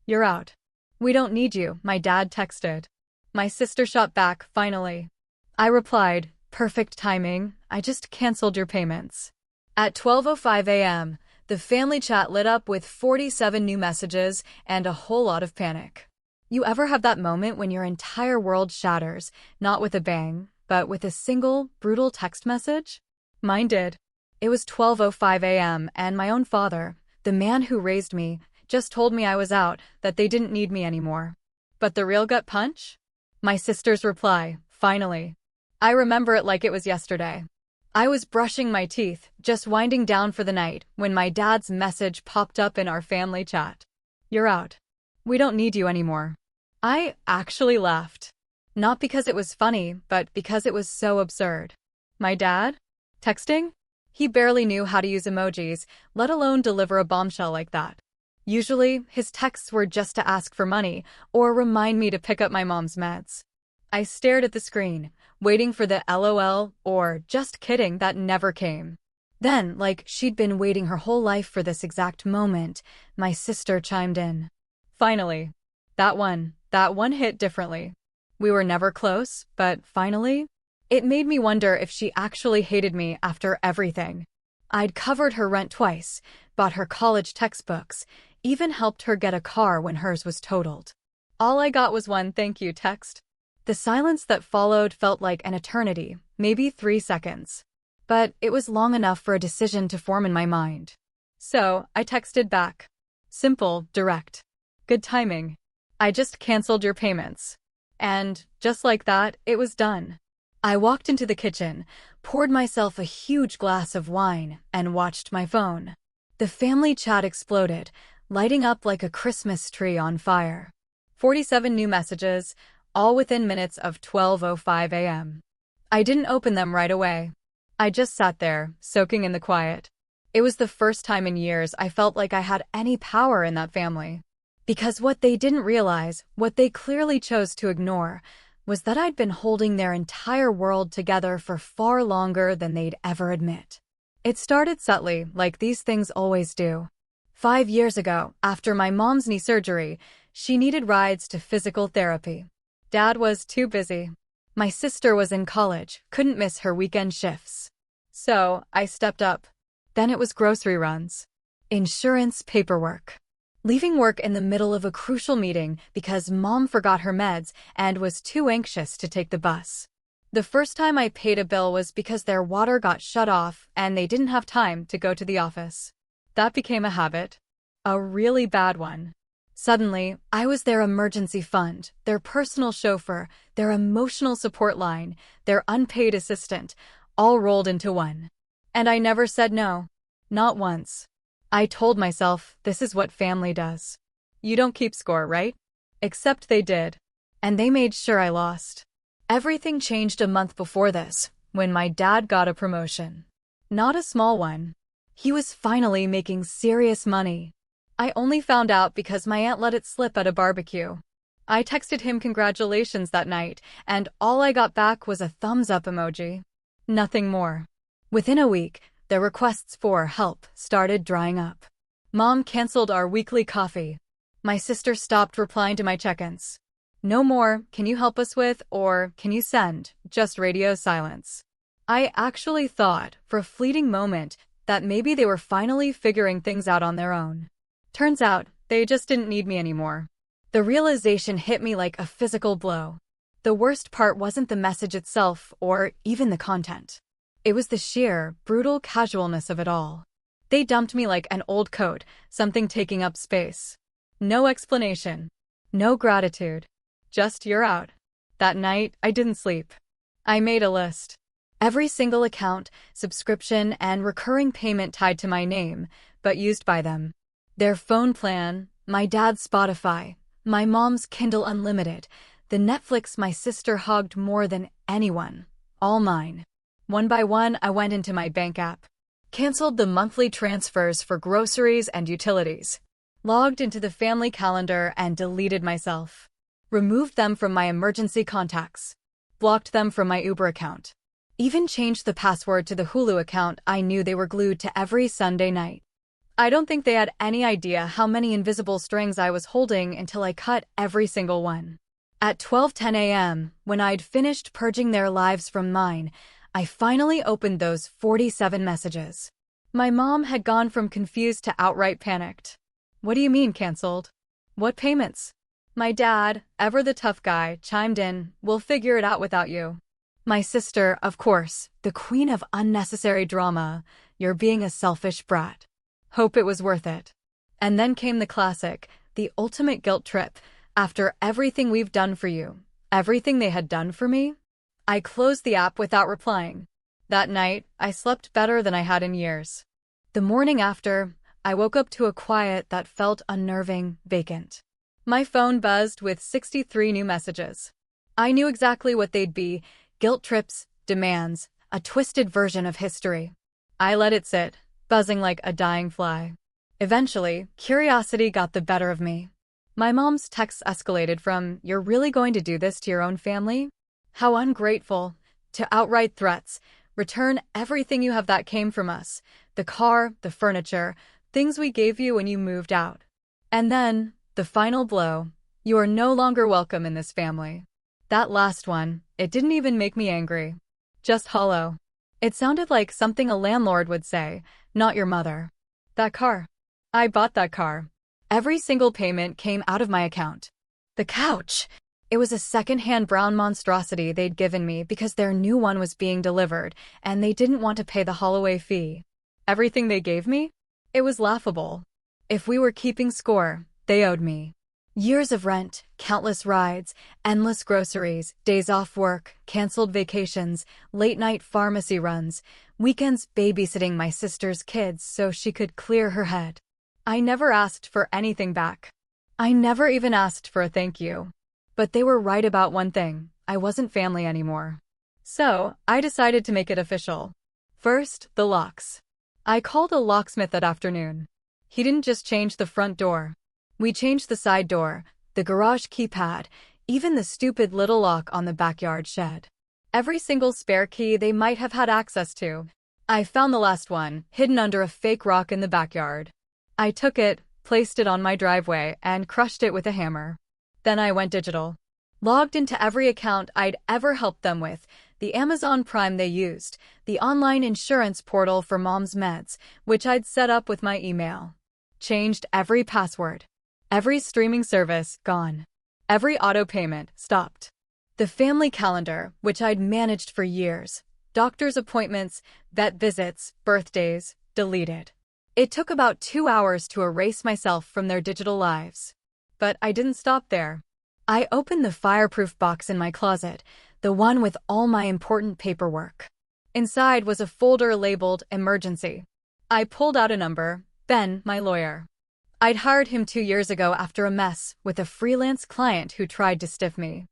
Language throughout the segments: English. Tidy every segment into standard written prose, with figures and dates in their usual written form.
You're out. We don't need you, my dad texted. My sister shot back, finally. I replied, perfect timing, I just canceled your payments. At 12:05 a.m., the family chat lit up with 47 new messages and a whole lot of panic. You ever have that moment when your entire world shatters, not with a bang, but with a single, brutal text message? Mine did. It was 12:05 a.m., and my own father, the man who raised me, just told me I was out, that they didn't need me anymore. But the real gut punch? My sister's reply, finally. I remember it like it was yesterday. I was brushing my teeth, just winding down for the night, when my dad's message popped up in our family chat. You're out. We don't need you anymore. I actually laughed. Not because it was funny, but because it was so absurd. My dad? Texting? He barely knew how to use emojis, let alone deliver a bombshell like that. Usually, his texts were just to ask for money or remind me to pick up my mom's meds. I stared at the screen, waiting for the LOL or just kidding that never came. Then, like she'd been waiting her whole life for this exact moment, my sister chimed in. Finally. That one hit differently. We were never close, but finally, it made me wonder if she actually hated me after everything. I'd covered her rent twice, bought her college textbooks, even helped her get a car when hers was totaled. All I got was one thank you text. The silence that followed felt like an eternity, maybe 3 seconds. But it was long enough for a decision to form in my mind. So, I texted back. Simple, direct. Good timing. I just canceled your payments. And, just like that, it was done. I walked into the kitchen, poured myself a huge glass of wine, and watched my phone. The family chat exploded, lighting up like a Christmas tree on fire. 47 new messages, all within minutes of 12:05 a.m. I didn't open them right away. I just sat there, soaking in the quiet. It was the first time in years I felt like I had any power in that family. Because what they didn't realize, what they clearly chose to ignore, was that I'd been holding their entire world together for far longer than they'd ever admit. It started subtly, like these things always do. 5 years ago, after my mom's knee surgery, she needed rides to physical therapy. Dad was too busy. My sister was in college, couldn't miss her weekend shifts. So, I stepped up. Then it was grocery runs. Insurance paperwork. Leaving work in the middle of a crucial meeting because Mom forgot her meds and was too anxious to take the bus. The first time I paid a bill was because their water got shut off and they didn't have time to go to the office. That became a habit. A really bad one. Suddenly, I was their emergency fund, their personal chauffeur, their emotional support line, their unpaid assistant, all rolled into one. And I never said no. Not once. I told myself, this is what family does. You don't keep score, right? Except they did. And they made sure I lost. Everything changed a month before this, when my dad got a promotion. Not a small one. He was finally making serious money. I only found out because my aunt let it slip at a barbecue. I texted him congratulations that night, and all I got back was a thumbs up emoji. Nothing more. Within a week, the requests for help started drying up. Mom canceled our weekly coffee. My sister stopped replying to my check-ins. No more, can you help us with, or can you send, just radio silence. I actually thought, for a fleeting moment, that maybe they were finally figuring things out on their own. Turns out, they just didn't need me anymore. The realization hit me like a physical blow. The worst part wasn't the message itself, or even the content. It was the sheer, brutal casualness of it all. They dumped me like an old coat, something taking up space. No explanation. No gratitude. Just you're out. That night, I didn't sleep. I made a list. Every single account, subscription, and recurring payment tied to my name, but used by them. Their phone plan, my dad's Spotify, my mom's Kindle Unlimited, the Netflix my sister hogged more than anyone. All mine. One by one, I went into my bank app. Canceled the monthly transfers for groceries and utilities. Logged into the family calendar and deleted myself. Removed them from my emergency contacts. Blocked them from my Uber account. Even changed the password to the Hulu account I knew they were glued to every Sunday night. I don't think they had any idea how many invisible strings I was holding until I cut every single one. At 12:10 a.m., when I'd finished purging their lives from mine, I finally opened those 47 messages. My mom had gone from confused to outright panicked. "What do you mean, canceled? What payments?" My dad, ever the tough guy, chimed in, "We'll figure it out without you." My sister, of course, the queen of unnecessary drama, "You're being a selfish brat. Hope it was worth it." And then came the classic, the ultimate guilt trip. "After everything we've done for you, everything they had done for me?" I closed the app without replying. That night, I slept better than I had in years. The morning after, I woke up to a quiet that felt unnerving, vacant. My phone buzzed with 63 new messages. I knew exactly what they'd be: guilt trips, demands, a twisted version of history. I let it sit, buzzing like a dying fly. Eventually, curiosity got the better of me. My mom's texts escalated from, "You're really going to do this to your own family? How ungrateful," to outright threats, "Return everything you have that came from us, the car, the furniture, things we gave you when you moved out." And then, the final blow, "You are no longer welcome in this family." That last one, it didn't even make me angry. Just hollow. It sounded like something a landlord would say, not your mother. That car. I bought that car. Every single payment came out of my account. The couch. It was a second-hand brown monstrosity they'd given me because their new one was being delivered, and they didn't want to pay the haul-away fee. Everything they gave me? It was laughable. If we were keeping score, they owed me. Years of rent, countless rides, endless groceries, days off work, canceled vacations, late-night pharmacy runs, weekends babysitting my sister's kids so she could clear her head. I never asked for anything back. I never even asked for a thank you. But they were right about one thing: I wasn't family anymore. So, I decided to make it official. First, the locks. I called a locksmith that afternoon. He didn't just change the front door. We changed the side door, the garage keypad, even the stupid little lock on the backyard shed. Every single spare key they might have had access to. I found the last one, hidden under a fake rock in the backyard. I took it, placed it on my driveway, and crushed it with a hammer. Then I went digital. Logged into every account I'd ever helped them with, the Amazon Prime they used, the online insurance portal for mom's meds, which I'd set up with my email. Changed every password. Every streaming service, gone. Every auto payment, stopped. The family calendar, which I'd managed for years, doctor's appointments, vet visits, birthdays, deleted. It took about 2 hours to erase myself from their digital lives. But I didn't stop there. I opened the fireproof box in my closet, the one with all my important paperwork. Inside was a folder labeled Emergency. I pulled out a number, Ben, my lawyer. I'd hired him 2 years ago after a mess with a freelance client who tried to stiff me.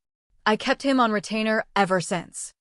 I kept him on retainer ever since.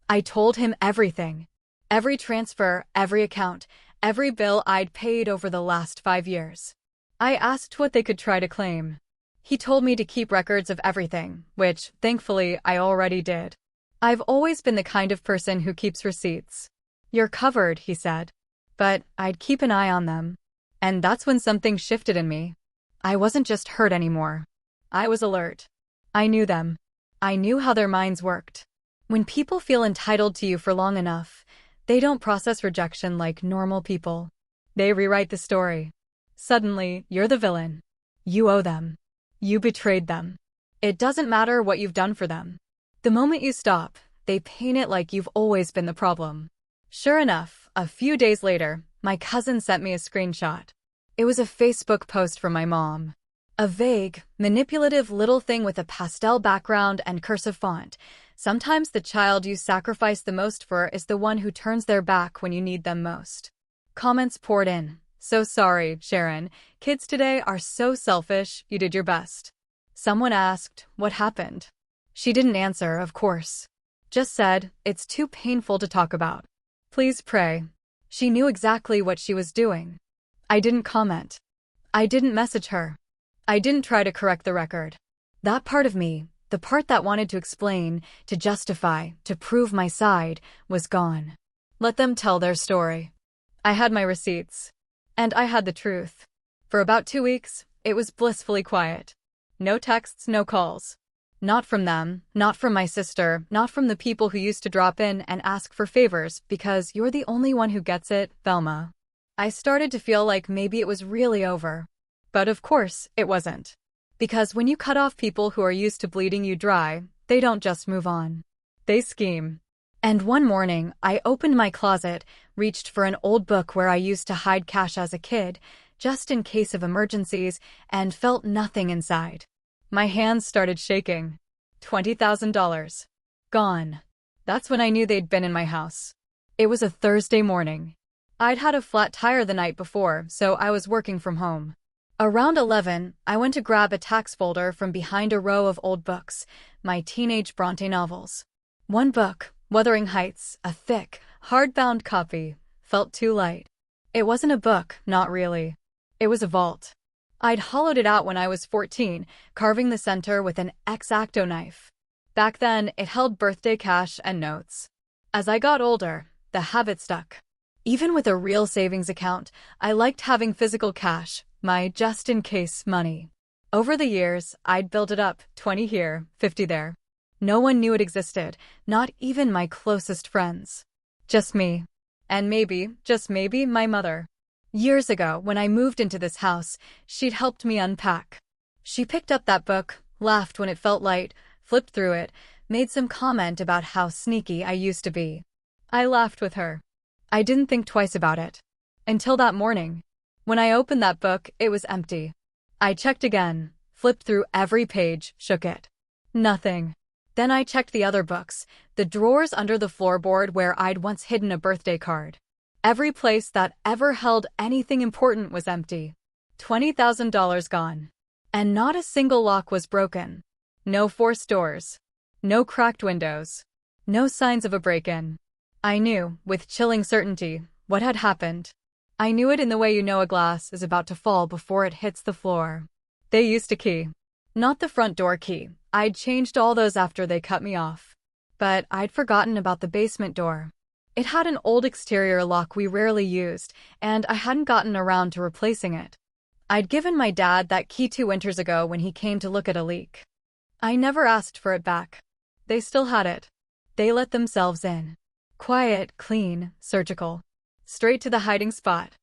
I told him everything. Every transfer, every account, every bill I'd paid over the last 5 years. I asked what they could try to claim. He told me to keep records of everything, which, thankfully, I already did. I've always been the kind of person who keeps receipts. "You're covered," he said. But I'd keep an eye on them. And that's when something shifted in me. I wasn't just hurt anymore. I was alert. I knew them. I knew how their minds worked. When people feel entitled to you for long enough, they don't process rejection like normal people. They rewrite the story. Suddenly, you're the villain. You owe them. You betrayed them. It doesn't matter what you've done for them. The moment you stop, they paint it like you've always been the problem. Sure enough, a few days later, my cousin sent me a screenshot. It was a Facebook post from my mom. A vague, manipulative little thing with a pastel background and cursive font. Sometimes the child you sacrifice the most for is the one who turns their back when you need them most. Comments poured in. "So sorry, Sharon. Kids today are so selfish, you did your best." Someone asked, "What happened?" She didn't answer, of course. Just said, "It's too painful to talk about. Please pray." She knew exactly what she was doing. I didn't comment. I didn't message her. I didn't try to correct the record. That part of me, the part that wanted to explain, to justify, to prove my side, was gone. Let them tell their story. I had my receipts. And I had the truth. For about 2 weeks, it was blissfully quiet. No texts, no calls. Not from them, not from my sister, not from the people who used to drop in and ask for favors because you're the only one who gets it, Velma. I started to feel like maybe it was really over. But of course, it wasn't. Because when you cut off people who are used to bleeding you dry, they don't just move on. They scheme. And one morning, I opened my closet, reached for an old book where I used to hide cash as a kid, just in case of emergencies, and felt nothing inside. My hands started shaking. $20,000. Gone. That's when I knew they'd been in my house. It was a Thursday morning. I'd had a flat tire the night before, so I was working from home. Around 11, I went to grab a tax folder from behind a row of old books, my teenage Bronte novels. One book, Wuthering Heights, a thick, hardbound copy, felt too light. It wasn't a book, not really. It was a vault. I'd hollowed it out when I was 14, carving the center with an X-Acto knife. Back then, it held birthday cash and notes. As I got older, the habit stuck. Even with a real savings account, I liked having physical cash, my just-in-case money. Over the years, I'd built it up, 20 here, 50 there. No one knew it existed, not even my closest friends. Just me. And maybe, just maybe, my mother. Years ago, when I moved into this house, she'd helped me unpack. She picked up that book, laughed when it felt light, flipped through it, made some comment about how sneaky I used to be. I laughed with her. I didn't think twice about it. Until that morning. When I opened that book, it was empty. I checked again, flipped through every page, shook it. Nothing. Then I checked the other books, the drawers under the floorboard where I'd once hidden a birthday card. Every place that ever held anything important was empty. $20,000 gone. And not a single lock was broken. No forced doors. No cracked windows. No signs of a break-in. I knew, with chilling certainty, what had happened. I knew it in the way you know a glass is about to fall before it hits the floor. They used a key. Not the front door key. I'd changed all those after they cut me off. But I'd forgotten about the basement door. It had an old exterior lock we rarely used, and I hadn't gotten around to replacing it. I'd given my dad that key 2 winters ago when he came to look at a leak. I never asked for it back. They still had it. They let themselves in. Quiet, clean, surgical. Straight to the hiding spot.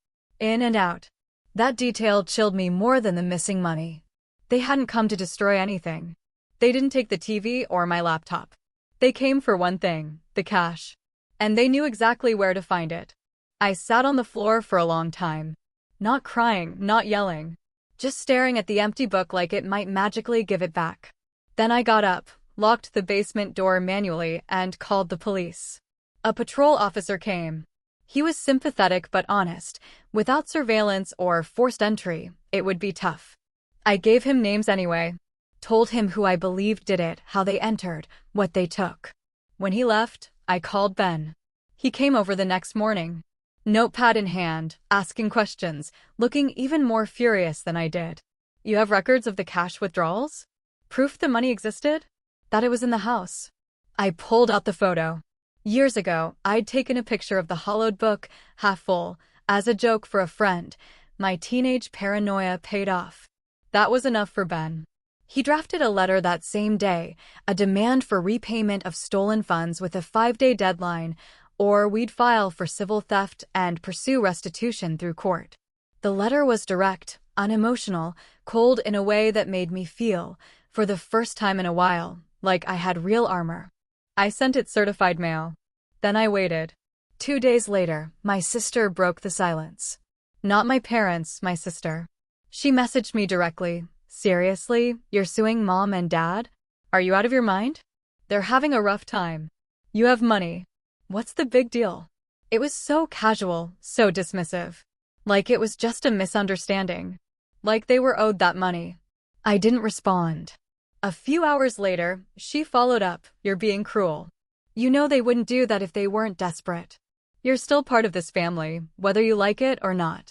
In and out. That detail chilled me more than the missing money. They hadn't come to destroy anything. They didn't take the TV or my laptop. They came for one thing, the cash. And they knew exactly where to find it. I sat on the floor for a long time. Not crying, not yelling. Just staring at the empty book like it might magically give it back. Then I got up, locked the basement door manually, and called the police. A patrol officer came. He was sympathetic but honest. Without surveillance or forced entry, it would be tough. I gave him names anyway. Told him who I believed did it, how they entered, what they took. When he left, I called Ben. He came over the next morning. Notepad in hand, asking questions, looking even more furious than I did. You have records of the cash withdrawals? Proof the money existed? That it was in the house. I pulled out the photo. Years ago, I'd taken a picture of the hollowed book, half full, as a joke for a friend. My teenage paranoia paid off. That was enough for Ben. He drafted a letter that same day, a demand for repayment of stolen funds with a 5-day deadline, or we'd file for civil theft and pursue restitution through court. The letter was direct, unemotional, cold in a way that made me feel, for the first time in a while, like I had real armor. I sent it certified mail. Then I waited. 2 days later, my sister broke the silence. Not my parents, my sister. She messaged me directly. Seriously, you're suing mom and dad? Are you out of your mind? They're having a rough time. You have money. What's the big deal? It was so casual, so dismissive. Like it was just a misunderstanding. Like they were owed that money. I didn't respond. A few hours later, she followed up, "You're being cruel. You know they wouldn't do that if they weren't desperate. You're still part of this family, whether you like it or not."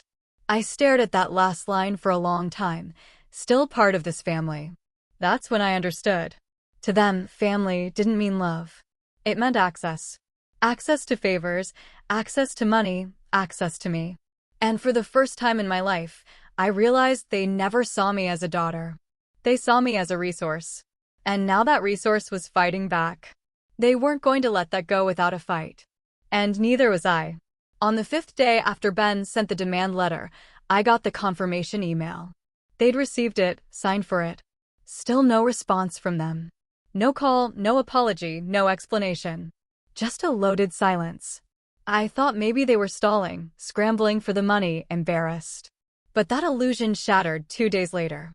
I stared at that last line for a long time. Still part of this family. That's when I understood. To them, family didn't mean love. It meant access. Access to favors, access to money, access to me. And for the first time in my life, I realized they never saw me as a daughter. They saw me as a resource. And now that resource was fighting back. They weren't going to let that go without a fight. And neither was I. On the 5th day after Ben sent the demand letter, I got the confirmation email. They'd received it, signed for it. Still no response from them. No call, no apology, no explanation. Just a loaded silence. I thought maybe they were stalling, scrambling for the money, embarrassed. But that illusion shattered 2 days later.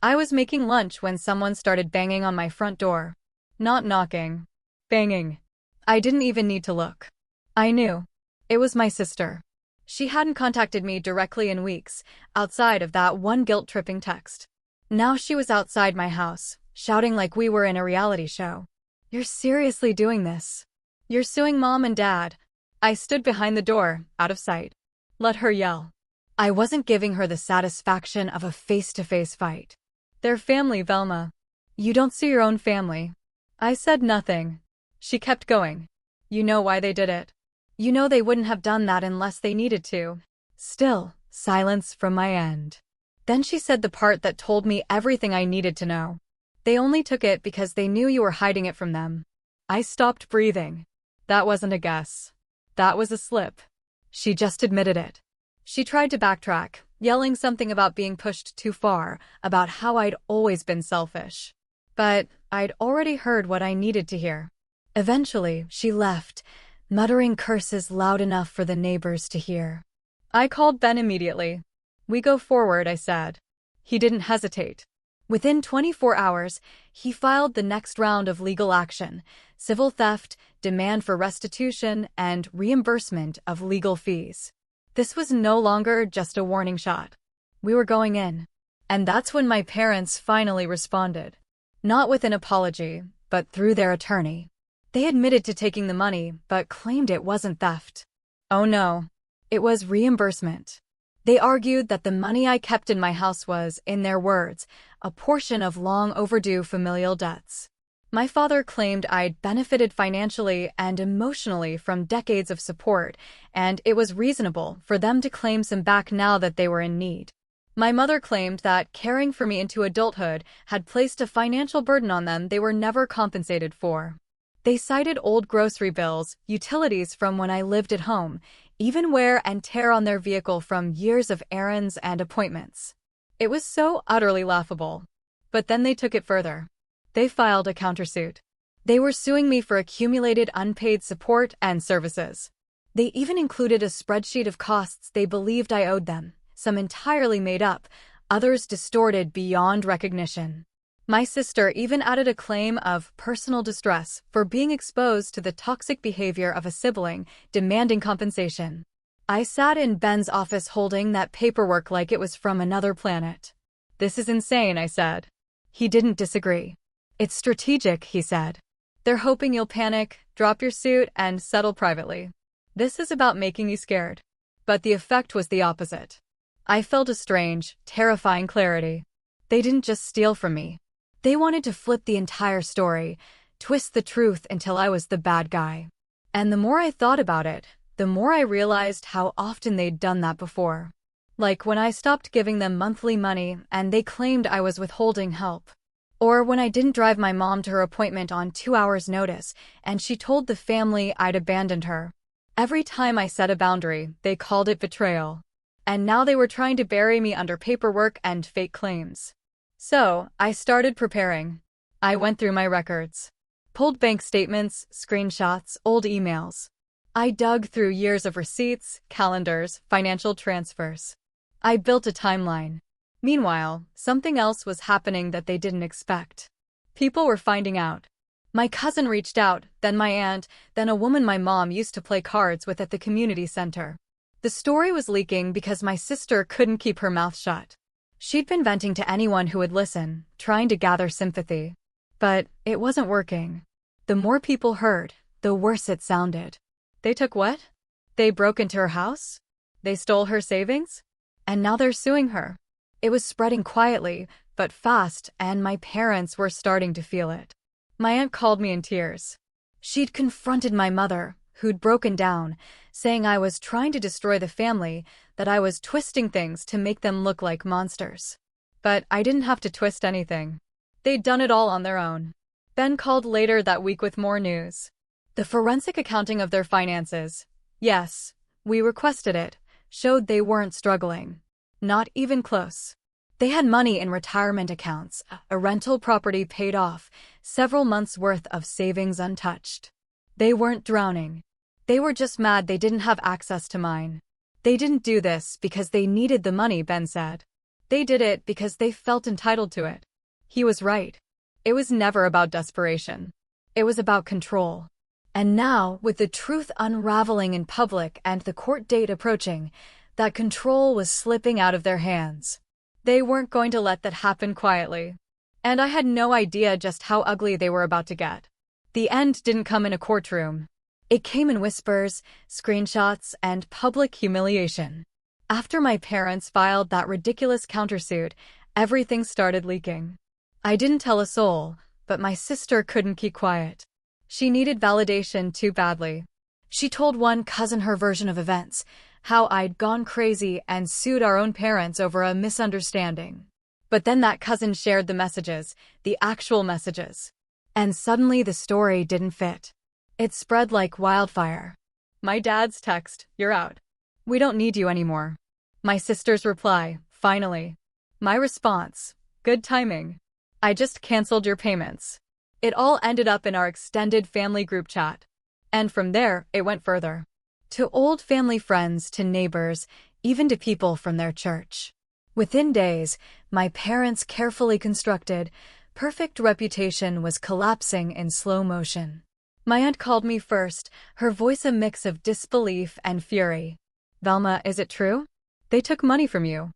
I was making lunch when someone started banging on my front door. Not knocking. Banging. I didn't even need to look. I knew. It was my sister. She hadn't contacted me directly in weeks, outside of that one guilt-tripping text. Now she was outside my house, shouting like we were in a reality show. "You're seriously doing this? You're suing Mom and Dad." I stood behind the door, out of sight. Let her yell. I wasn't giving her the satisfaction of a face-to-face fight. Their family, Velma. You don't sue your own family. I said nothing. She kept going. You know why they did it. You know they wouldn't have done that unless they needed to. Still, silence from my end. Then she said the part that told me everything I needed to know. They only took it because they knew you were hiding it from them. I stopped breathing. That wasn't a guess. That was a slip. She just admitted it. She tried to backtrack, yelling something about being pushed too far, about how I'd always been selfish. But I'd already heard what I needed to hear. Eventually, she left, muttering curses loud enough for the neighbors to hear. I called Ben immediately. "We go forward," I said. He didn't hesitate. Within 24 hours, he filed the next round of legal action: civil theft, demand for restitution, and reimbursement of legal fees. This was no longer just a warning shot. We were going in. And that's when my parents finally responded. Not with an apology, but through their attorney. They admitted to taking the money, but claimed it wasn't theft. Oh no. It was reimbursement. They argued that the money I kept in my house was, in their words, a portion of long overdue familial debts. My father claimed I'd benefited financially and emotionally from decades of support, and it was reasonable for them to claim some back now that they were in need. My mother claimed that caring for me into adulthood had placed a financial burden on them they were never compensated for. They cited old grocery bills, utilities from when I lived at home, even wear and tear on their vehicle from years of errands and appointments. It was so utterly laughable. But then they took it further. They filed a countersuit. They were suing me for accumulated unpaid support and services. They even included a spreadsheet of costs they believed I owed them, some entirely made up, others distorted beyond recognition. My sister even added a claim of personal distress for being exposed to the toxic behavior of a sibling, demanding compensation. I sat in Ben's office holding that paperwork like it was from another planet. "This is insane," I said. He didn't disagree. "It's strategic," he said. "They're hoping you'll panic, drop your suit, and settle privately. This is about making you scared." But the effect was the opposite. I felt a strange, terrifying clarity. They didn't just steal from me. They wanted to flip the entire story, twist the truth until I was the bad guy. And the more I thought about it, the more I realized how often they'd done that before. Like when I stopped giving them monthly money and they claimed I was withholding help. Or when I didn't drive my mom to her appointment on 2 hours' notice and she told the family I'd abandoned her. Every time I set a boundary, they called it betrayal. And now they were trying to bury me under paperwork and fake claims. So, I started preparing. I went through my records. Pulled bank statements, screenshots, old emails. I dug through years of receipts, calendars, financial transfers. I built a timeline. Meanwhile, something else was happening that they didn't expect. People were finding out. My cousin reached out, then my aunt, then a woman my mom used to play cards with at the community center. The story was leaking because my sister couldn't keep her mouth shut. She'd been venting to anyone who would listen, trying to gather sympathy. But it wasn't working. The more people heard, the worse it sounded. They took what? They broke into her house? They stole her savings? And now they're suing her. It was spreading quietly, but fast, and my parents were starting to feel it. My aunt called me in tears. She'd confronted my mother, who'd broken down, saying I was trying to destroy the family, that I was twisting things to make them look like monsters. But I didn't have to twist anything. They'd done it all on their own. Ben called later that week with more news. The forensic accounting of their finances, yes, we requested it, showed they weren't struggling. Not even close. They had money in retirement accounts, a rental property paid off, several months' worth of savings untouched. They weren't drowning. They were just mad they didn't have access to mine. They didn't do this because they needed the money, Ben said. They did it because they felt entitled to it. He was right. It was never about desperation. It was about control. And now, with the truth unraveling in public and the court date approaching, that control was slipping out of their hands. They weren't going to let that happen quietly. And I had no idea just how ugly they were about to get. The end didn't come in a courtroom. It came in whispers, screenshots, and public humiliation. After my parents filed that ridiculous countersuit, everything started leaking. I didn't tell a soul, but my sister couldn't keep quiet. She needed validation too badly. She told one cousin her version of events, how I'd gone crazy and sued our own parents over a misunderstanding. But then that cousin shared the messages, the actual messages. And suddenly the story didn't fit. It spread like wildfire. My dad's text, "You're out. We don't need you anymore." My sister's reply, "Finally." My response, "Good timing. I just canceled your payments." It all ended up in our extended family group chat. And from there, it went further. To old family friends, to neighbors, even to people from their church. Within days, my parents' carefully constructed, perfect reputation was collapsing in slow motion. My aunt called me first, her voice a mix of disbelief and fury. "Velma, is it true? They took money from you."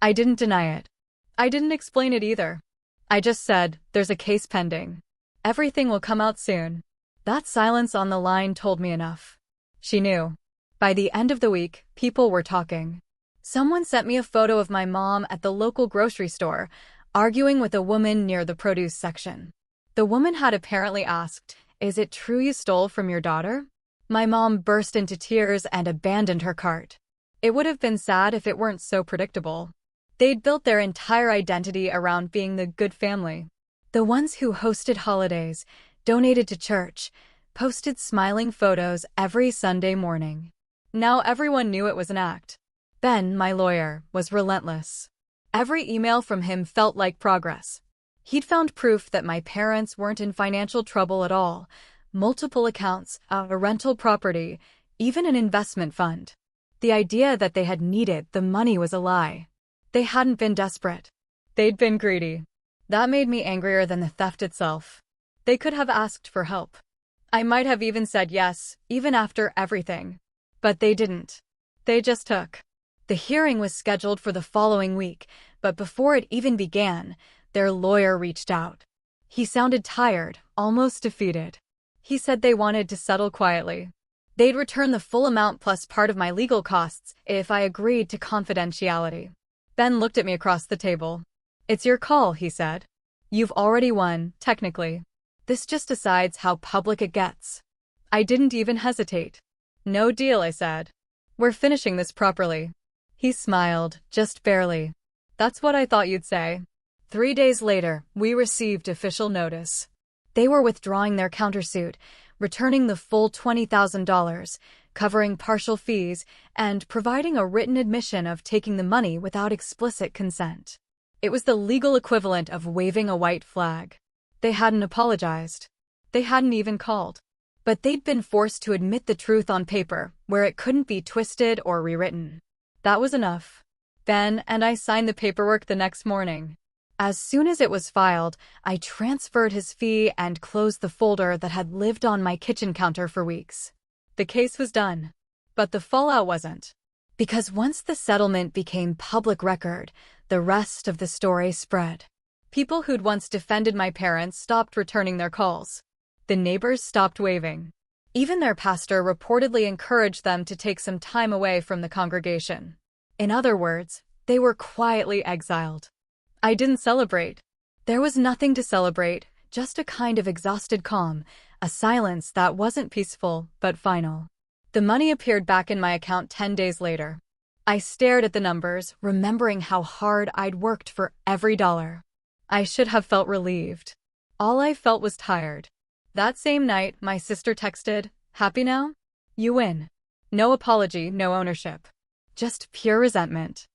I didn't deny it. I didn't explain it either. I just said, "There's a case pending. Everything will come out soon." That silence on the line told me enough. She knew. By the end of the week, people were talking. Someone sent me a photo of my mom at the local grocery store, arguing with a woman near the produce section. The woman had apparently asked, "Is it true you stole from your daughter?" My mom burst into tears and abandoned her cart. It would have been sad if it weren't so predictable. They'd built their entire identity around being the good family. The ones who hosted holidays, donated to church, posted smiling photos every Sunday morning. Now everyone knew it was an act. Ben, my lawyer, was relentless. Every email from him felt like progress. He'd found proof that my parents weren't in financial trouble at all. Multiple accounts, a rental property, even an investment fund. The idea that they had needed the money was a lie. They hadn't been desperate. They'd been greedy. That made me angrier than the theft itself. They could have asked for help. I might have even said yes, even after everything. But they didn't. They just took. The hearing was scheduled for the following week, but before it even began, their lawyer reached out. He sounded tired, almost defeated. He said they wanted to settle quietly. They'd return the full amount plus part of my legal costs if I agreed to confidentiality. Ben looked at me across the table. "It's your call," he said. "You've already won, technically. This just decides how public it gets." I didn't even hesitate. "No deal," I said. "We're finishing this properly." He smiled, just barely. "That's what I thought you'd say." 3 days later, we received official notice. They were withdrawing their countersuit, returning the full $20,000, covering partial fees, and providing a written admission of taking the money without explicit consent. It was the legal equivalent of waving a white flag. They hadn't apologized. They hadn't even called. But they'd been forced to admit the truth on paper, where it couldn't be twisted or rewritten. That was enough. Ben and I signed the paperwork the next morning. As soon as it was filed, I transferred his fee and closed the folder that had lived on my kitchen counter for weeks. The case was done. But the fallout wasn't. Because once the settlement became public record, the rest of the story spread. People who'd once defended my parents stopped returning their calls. The neighbors stopped waving. Even their pastor reportedly encouraged them to take some time away from the congregation. In other words, they were quietly exiled. I didn't celebrate. There was nothing to celebrate, just a kind of exhausted calm, a silence that wasn't peaceful, but final. The money appeared back in my account 10 days later. I stared at the numbers, remembering how hard I'd worked for every dollar. I should have felt relieved. All I felt was tired. That same night, my sister texted, "Happy now? You win." No apology, no ownership. Just pure resentment.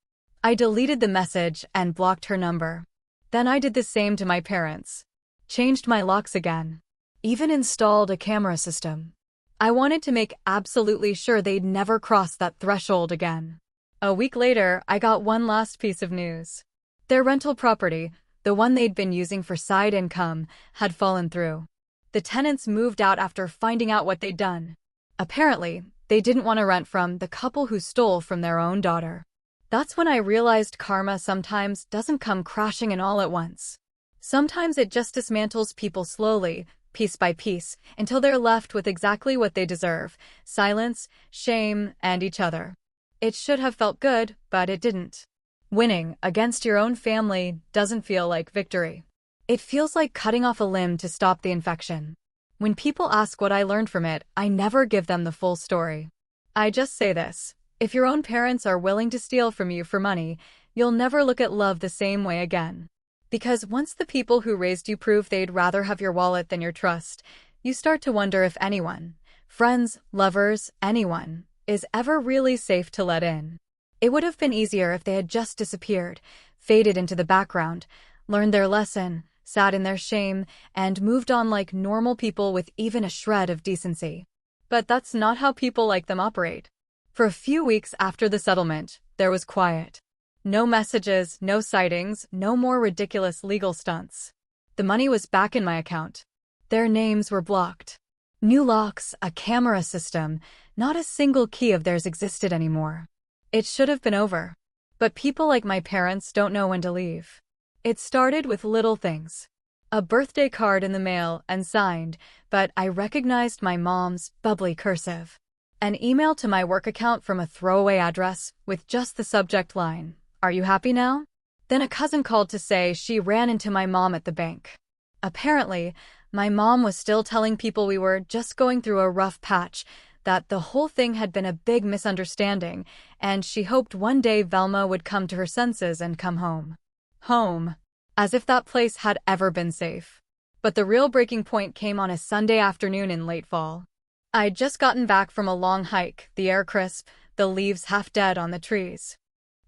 I deleted the message and blocked her number. Then I did the same to my parents. Changed my locks again. Even installed a camera system. I wanted to make absolutely sure they'd never cross that threshold again. A week later, I got one last piece of news. Their rental property, the one they'd been using for side income, had fallen through. The tenants moved out after finding out what they'd done. Apparently, they didn't want to rent from the couple who stole from their own daughter. That's when I realized karma sometimes doesn't come crashing in all at once. Sometimes it just dismantles people slowly, piece by piece, until they're left with exactly what they deserve: silence, shame, and each other. It should have felt good, but it didn't. Winning against your own family doesn't feel like victory. It feels like cutting off a limb to stop the infection. When people ask what I learned from it, I never give them the full story. I just say this: if your own parents are willing to steal from you for money, you'll never look at love the same way again. Because once the people who raised you prove they'd rather have your wallet than your trust, you start to wonder if anyone, friends, lovers, anyone, is ever really safe to let in. It would have been easier if they had just disappeared, faded into the background, learned their lesson, sat in their shame, and moved on like normal people with even a shred of decency. But that's not how people like them operate. For a few weeks after the settlement, there was quiet. No messages, no sightings, no more ridiculous legal stunts. The money was back in my account. Their names were blocked. New locks, a camera system, not a single key of theirs existed anymore. It should have been over. But people like my parents don't know when to leave. It started with little things. A birthday card in the mail and signed, but I recognized my mom's bubbly cursive. An email to my work account from a throwaway address with just the subject line, "Are you happy now?" Then a cousin called to say she ran into my mom at the bank. Apparently, my mom was still telling people we were just going through a rough patch, that the whole thing had been a big misunderstanding, and she hoped one day Velma would come to her senses and come home. Home. As if that place had ever been safe. But the real breaking point came on a Sunday afternoon in late fall. I'd just gotten back from a long hike, the air crisp, the leaves half dead on the trees.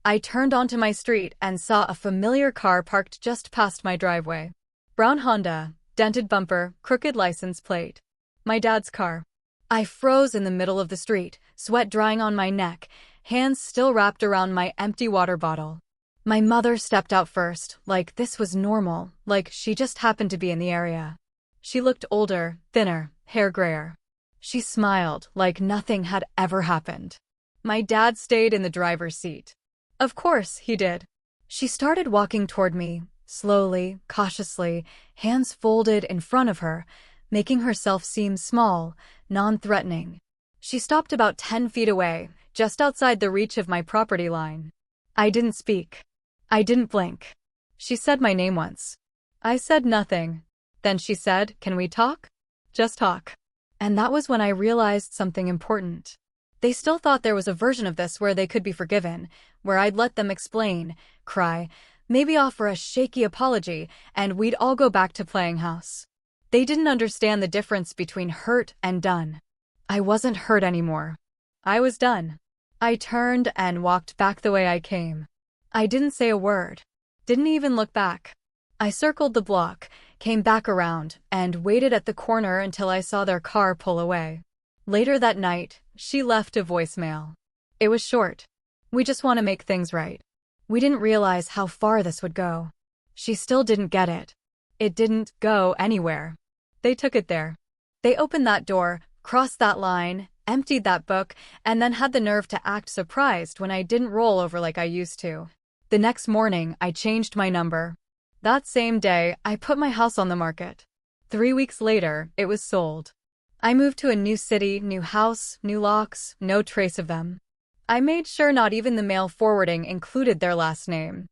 I turned onto my street and saw a familiar car parked just past my driveway. Brown Honda, dented bumper, crooked license plate. My dad's car. I froze in the middle of the street, sweat drying on my neck, hands still wrapped around my empty water bottle. My mother stepped out first, like this was normal, like she just happened to be in the area. She looked older, thinner, hair grayer. She smiled like nothing had ever happened. My dad stayed in the driver's seat. Of course, he did. She started walking toward me, slowly, cautiously, hands folded in front of her, making herself seem small, non-threatening. She stopped about 10 feet away, just outside the reach of my property line. I didn't speak. I didn't blink. She said my name once. I said nothing. Then she said, "Can we talk?" Just talk. And that was when I realized something important. They still thought there was a version of this where they could be forgiven, where I'd let them explain, cry, maybe offer a shaky apology, and we'd all go back to playing house. They didn't understand the difference between hurt and done. I wasn't hurt anymore. I was done. I turned and walked back the way I came. I didn't say a word. Didn't even look back. I circled the block, came back around, and waited at the corner until I saw their car pull away. Later that night, she left a voicemail. It was short. "We just want to make things right. We didn't realize how far this would go." She still didn't get it. It didn't go anywhere. They took it there. They opened that door, crossed that line, emptied that book, and then had the nerve to act surprised when I didn't roll over like I used to. The next morning, I changed my number. That same day, I put my house on the market. 3 weeks later, it was sold. I moved to a new city, new house, new locks, no trace of them. I made sure not even the mail forwarding included their last name.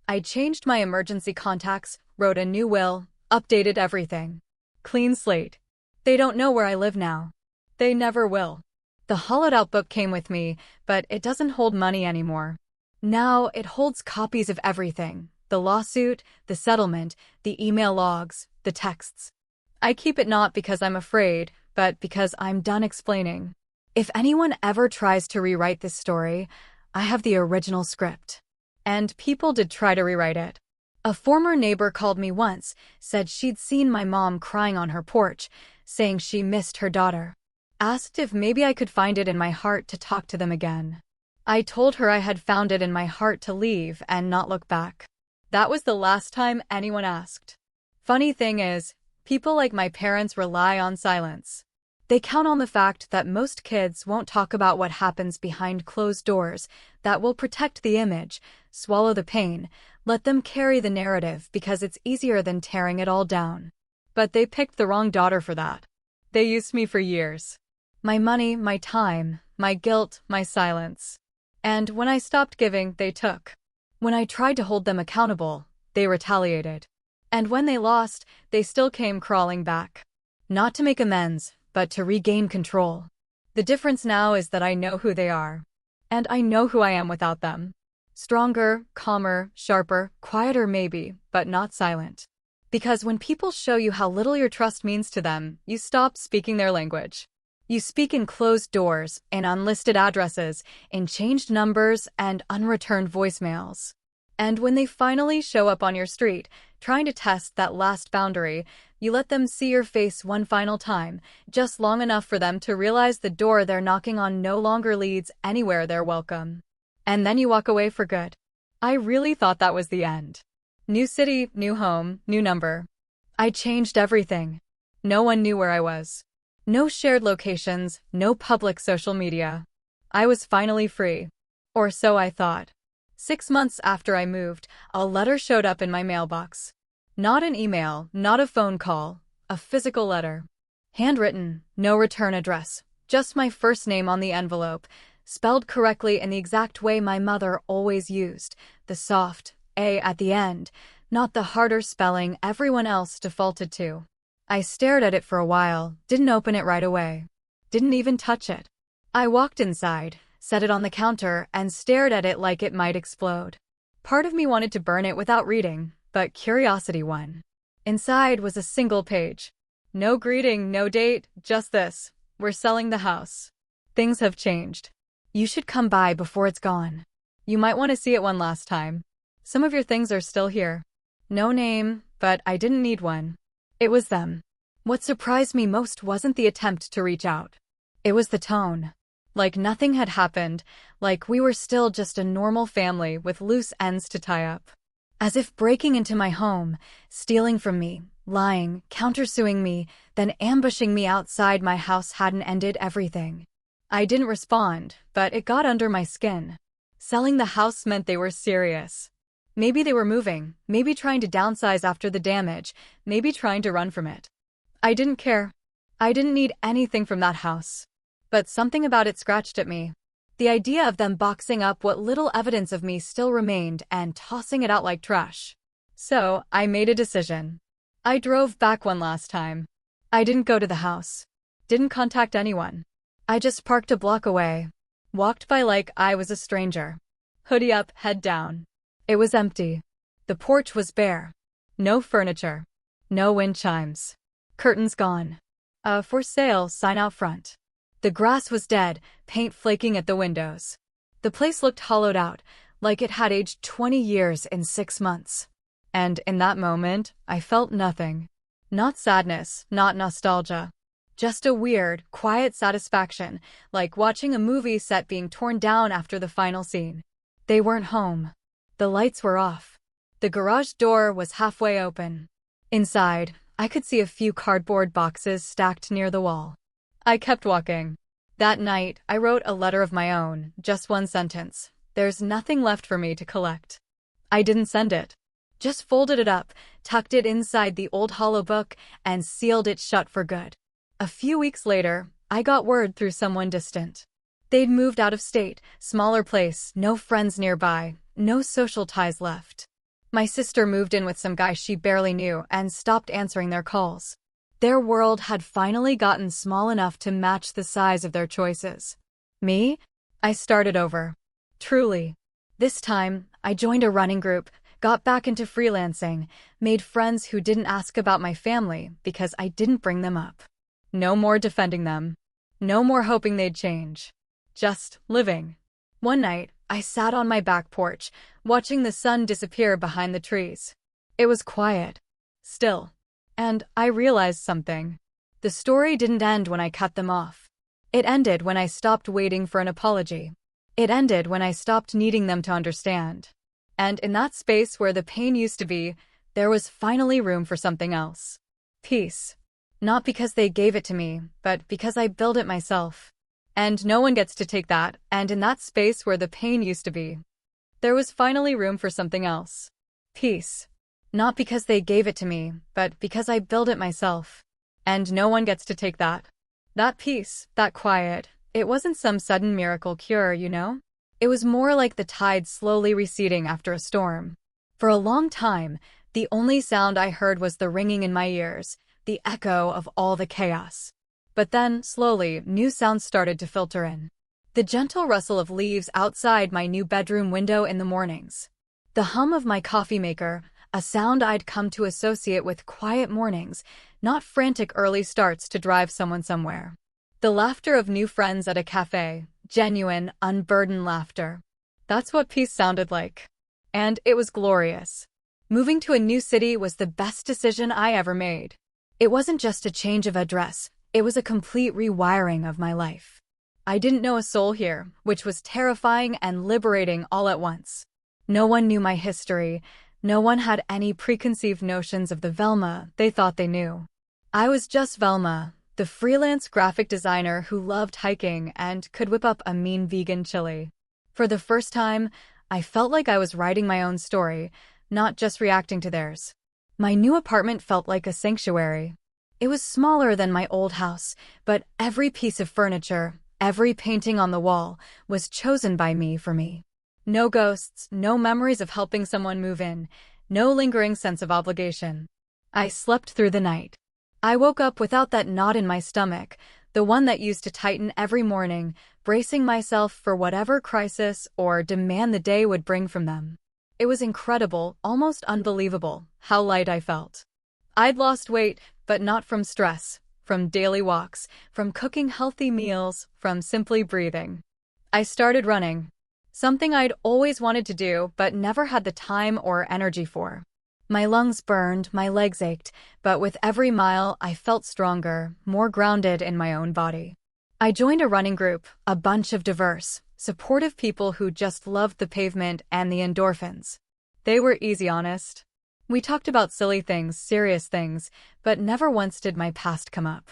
I changed my emergency contacts, wrote a new will, updated everything. Clean slate. They don't know where I live now. They never will. The hollowed-out book came with me, but it doesn't hold money anymore. Now it holds copies of everything: the lawsuit, the settlement, the email logs, the texts. I keep it not because I'm afraid, but because I'm done explaining. If anyone ever tries to rewrite this story, I have the original script. And people did try to rewrite it. A former neighbor called me once, said she'd seen my mom crying on her porch, saying she missed her daughter. Asked if maybe I could find it in my heart to talk to them again. I told her I had found it in my heart to leave and not look back. That was the last time anyone asked. Funny thing is, people like my parents rely on silence. They count on the fact that most kids won't talk about what happens behind closed doors, that will protect the image, swallow the pain, let them carry the narrative because it's easier than tearing it all down. But they picked the wrong daughter for that. They used me for years. My money, my time, my guilt, my silence. And when I stopped giving, they took. When I tried to hold them accountable, they retaliated. And when they lost, they still came crawling back. Not to make amends, but to regain control. The difference now is that I know who they are. And I know who I am without them. Stronger, calmer, sharper, quieter maybe, but not silent. Because when people show you how little your trust means to them, you stop speaking their language. You speak in closed doors, in unlisted addresses, in changed numbers, and unreturned voicemails. And when they finally show up on your street, trying to test that last boundary, you let them see your face one final time, just long enough for them to realize the door they're knocking on no longer leads anywhere they're welcome. And then you walk away for good. I really thought that was the end. New city, new home, new number. I changed everything. No one knew where I was. No shared locations, no public social media. I was finally free. Or so I thought. 6 months after I moved, a letter showed up in my mailbox. Not an email, not a phone call, a physical letter. Handwritten, no return address, just my first name on the envelope, spelled correctly in the exact way my mother always used, the soft A at the end, not the harder spelling everyone else defaulted to. I stared at it for a while, didn't open it right away. Didn't even touch it. I walked inside, set it on the counter, and stared at it like it might explode. Part of me wanted to burn it without reading, but curiosity won. Inside was a single page. No greeting, no date, just this: we're selling the house. Things have changed. You should come by before it's gone. You might want to see it one last time. Some of your things are still here. No name, but I didn't need one. It was them. What surprised me most wasn't the attempt to reach out. It was the tone. Like nothing had happened, like we were still just a normal family with loose ends to tie up. As if breaking into my home, stealing from me, lying, countersuing me, then ambushing me outside my house hadn't ended everything. I didn't respond, but it got under my skin. Selling the house meant they were serious. Maybe they were moving, maybe trying to downsize after the damage, maybe trying to run from it. I didn't care. I didn't need anything from that house. But something about it scratched at me. The idea of them boxing up what little evidence of me still remained and tossing it out like trash. So, I made a decision. I drove back one last time. I didn't go to the house. Didn't contact anyone. I just parked a block away. Walked by like I was a stranger. Hoodie up, head down. It was empty. The porch was bare. No furniture. No wind chimes. Curtains gone. A for sale sign out front. The grass was dead, paint flaking at the windows. The place looked hollowed out, like it had aged 20 years in 6 months. And in that moment, I felt nothing. Not sadness, not nostalgia. Just a weird, quiet satisfaction, like watching a movie set being torn down after the final scene. They weren't home. The lights were off. The garage door was halfway open. Inside, I could see a few cardboard boxes stacked near the wall. I kept walking. That night, I wrote a letter of my own, just one sentence. There's nothing left for me to collect. I didn't send it. Just folded it up, tucked it inside the old hollow book, and sealed it shut for good. A few weeks later, I got word through someone distant. They'd moved out of state, smaller place, no friends nearby, no social ties left. My sister moved in with some guy she barely knew and stopped answering their calls. Their world had finally gotten small enough to match the size of their choices. Me? I started over. Truly. This time, I joined a running group, got back into freelancing, made friends who didn't ask about my family because I didn't bring them up. No more defending them. No more hoping they'd change. Just living. One night, I sat on my back porch, watching the sun disappear behind the trees. It was quiet. Still. And I realized something. The story didn't end when I cut them off. It ended when I stopped waiting for an apology. It ended when I stopped needing them to understand. And in that space where the pain used to be, there was finally room for something else. Peace. Not because they gave it to me, but because I built it myself. And no one gets to take that, and in that space where the pain used to be, there was finally room for something else. Peace. Not because they gave it to me, but because I built it myself. And no one gets to take that. That peace, that quiet, it wasn't some sudden miracle cure, you know? It was more like the tide slowly receding after a storm. For a long time, the only sound I heard was the ringing in my ears, the echo of all the chaos. But then, slowly, new sounds started to filter in. The gentle rustle of leaves outside my new bedroom window in the mornings. The hum of my coffee maker, a sound I'd come to associate with quiet mornings, not frantic early starts to drive someone somewhere. The laughter of new friends at a cafe, genuine, unburdened laughter. That's what peace sounded like. And it was glorious. Moving to a new city was the best decision I ever made. It wasn't just a change of address, it was a complete rewiring of my life. I didn't know a soul here, which was terrifying and liberating all at once. No one knew my history. No one had any preconceived notions of the Velma they thought they knew. I was just Velma, the freelance graphic designer who loved hiking and could whip up a mean vegan chili. For the first time, I felt like I was writing my own story, not just reacting to theirs. My new apartment felt like a sanctuary. It was smaller than my old house, but every piece of furniture, every painting on the wall, was chosen by me for me. No ghosts, no memories of helping someone move in, no lingering sense of obligation. I slept through the night. I woke up without that knot in my stomach, the one that used to tighten every morning, bracing myself for whatever crisis or demand the day would bring from them. It was incredible, almost unbelievable, how light I felt. I'd lost weight, but not from stress, from daily walks, from cooking healthy meals, from simply breathing. I started running. Something I'd always wanted to do, but never had the time or energy for. My lungs burned, my legs ached, but with every mile I felt stronger, more grounded in my own body. I joined a running group, a bunch of diverse, supportive people who just loved the pavement and the endorphins. They were easy honest. We talked about silly things, serious things, but never once did my past come up.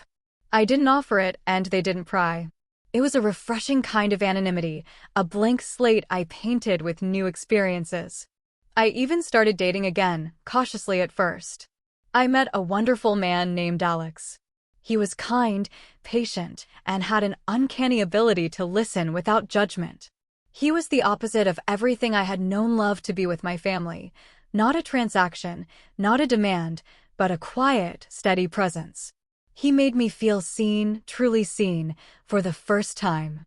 I didn't offer it, and they didn't pry. It was a refreshing kind of anonymity, a blank slate I painted with new experiences. I even started dating again, cautiously at first. I met a wonderful man named Alex. He was kind, patient, and had an uncanny ability to listen without judgment. He was the opposite of everything I had known love to be with my family. Not a transaction, not a demand, but a quiet, steady presence. He made me feel seen, truly seen, for the first time.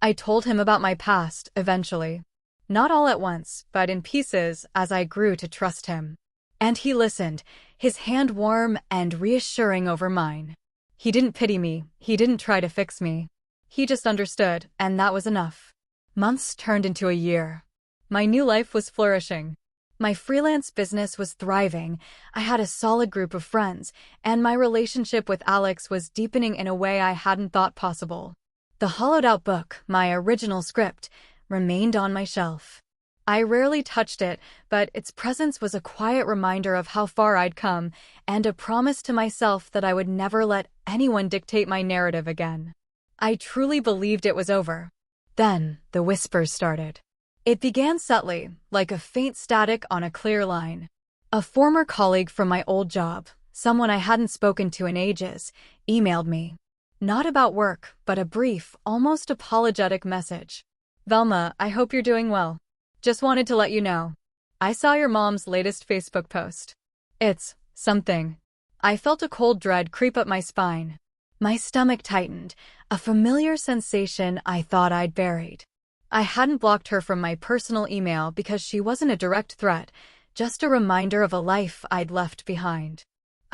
I told him about my past, eventually. Not all at once, but in pieces as I grew to trust him. And he listened, his hand warm and reassuring over mine. He didn't pity me, he didn't try to fix me. He just understood, and that was enough. Months turned into a year. My new life was flourishing. My freelance business was thriving, I had a solid group of friends, and my relationship with Alex was deepening in a way I hadn't thought possible. The hollowed-out book, my original script, remained on my shelf. I rarely touched it, but its presence was a quiet reminder of how far I'd come, and a promise to myself that I would never let anyone dictate my narrative again. I truly believed it was over. Then, the whispers started. It began subtly, like a faint static on a clear line. A former colleague from my old job, someone I hadn't spoken to in ages, emailed me. Not about work, but a brief, almost apologetic message. "Velma, I hope you're doing well. Just wanted to let you know. I saw your mom's latest Facebook post. It's something. I felt a cold dread creep up my spine. My stomach tightened, a familiar sensation I thought I'd buried. I hadn't blocked her from my personal email because she wasn't a direct threat, just a reminder of a life I'd left behind.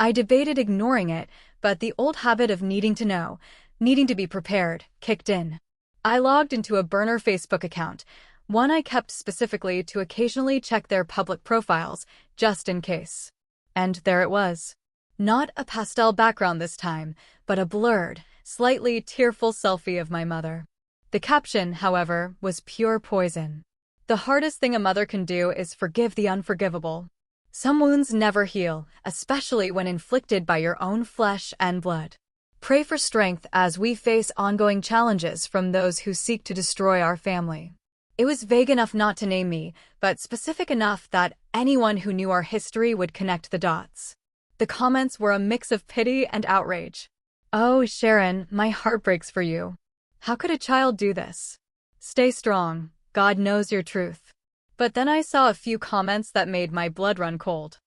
I debated ignoring it, but the old habit of needing to know, needing to be prepared, kicked in. I logged into a burner Facebook account, one I kept specifically to occasionally check their public profiles, just in case. And there it was. Not a pastel background this time, but a blurred, slightly tearful selfie of my mother. The caption, however, was pure poison. The hardest thing a mother can do is forgive the unforgivable. Some wounds never heal, especially when inflicted by your own flesh and blood. Pray for strength as we face ongoing challenges from those who seek to destroy our family. It was vague enough not to name me, but specific enough that anyone who knew our history would connect the dots. The comments were a mix of pity and outrage. "Oh, Sharon, my heart breaks for you. How could a child do this? Stay strong, God knows your truth." But then I saw a few comments that made my blood run cold.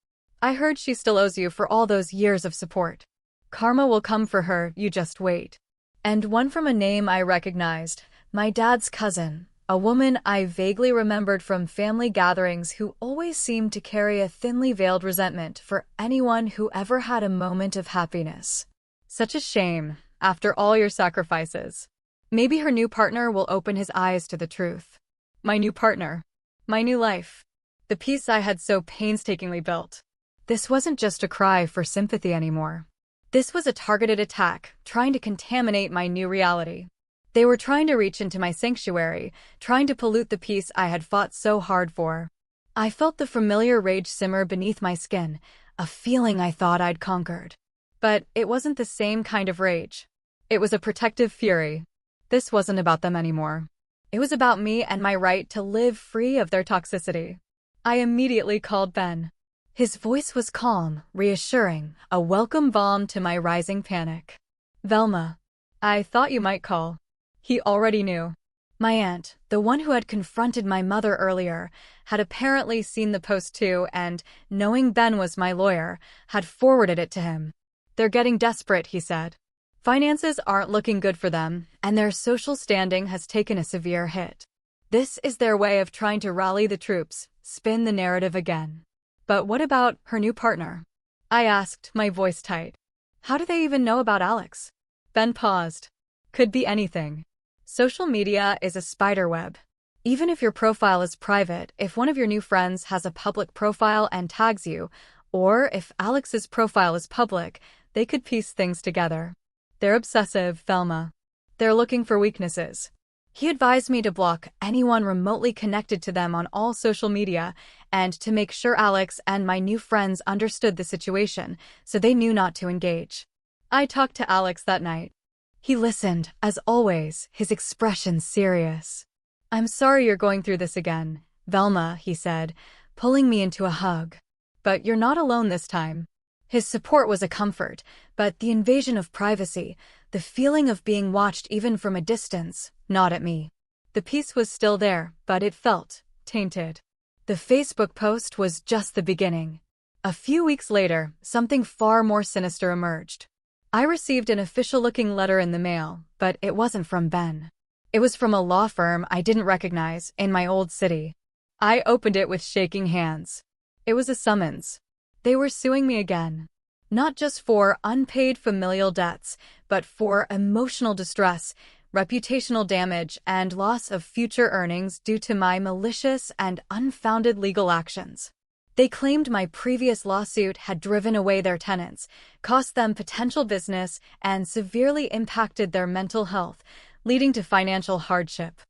"I heard she still owes you for all those years of support. Karma will come for her, you just wait." And one from a name I recognized, my dad's cousin, a woman I vaguely remembered from family gatherings who always seemed to carry a thinly veiled resentment for anyone who ever had a moment of happiness. Such a shame, after all your sacrifices. Maybe her new partner will open his eyes to the truth. My new partner. My new life. The peace I had so painstakingly built. This wasn't just a cry for sympathy anymore. This was a targeted attack, trying to contaminate my new reality. They were trying to reach into my sanctuary, trying to pollute the peace I had fought so hard for. I felt the familiar rage simmer beneath my skin, a feeling I thought I'd conquered. But it wasn't the same kind of rage. It was a protective fury. This wasn't about them anymore. It was about me and my right to live free of their toxicity. I immediately called Ben. His voice was calm, reassuring, a welcome balm to my rising panic. "Velma, I thought you might call." He already knew. My aunt, the one who had confronted my mother earlier, had apparently seen the post too and, knowing Ben was my lawyer, had forwarded it to him. "They're getting desperate," he said. "Finances aren't looking good for them, and their social standing has taken a severe hit. This is their way of trying to rally the troops, spin the narrative again." "But what about her new partner?" I asked, my voice tight. "How do they even know about Alex?" Ben paused. "Could be anything. Social media is a spider web. Even if your profile is private, if one of your new friends has a public profile and tags you, or if Alex's profile is public, they could piece things together. They're obsessive, Velma. They're looking for weaknesses." He advised me to block anyone remotely connected to them on all social media and to make sure Alex and my new friends understood the situation so they knew not to engage. I talked to Alex that night. He listened, as always, his expression serious. "I'm sorry you're going through this again, Velma," he said, pulling me into a hug. "But you're not alone this time." His support was a comfort, but the invasion of privacy, the feeling of being watched even from a distance, not at me. The peace was still there, but it felt tainted. The Facebook post was just the beginning. A few weeks later, something far more sinister emerged. I received an official-looking letter in the mail, but it wasn't from Ben. It was from a law firm I didn't recognize in my old city. I opened it with shaking hands. It was a summons. They were suing me again. Not just for unpaid familial debts, but for emotional distress, reputational damage, and loss of future earnings due to my malicious and unfounded legal actions. They claimed my previous lawsuit had driven away their tenants, cost them potential business, and severely impacted their mental health, leading to financial hardship.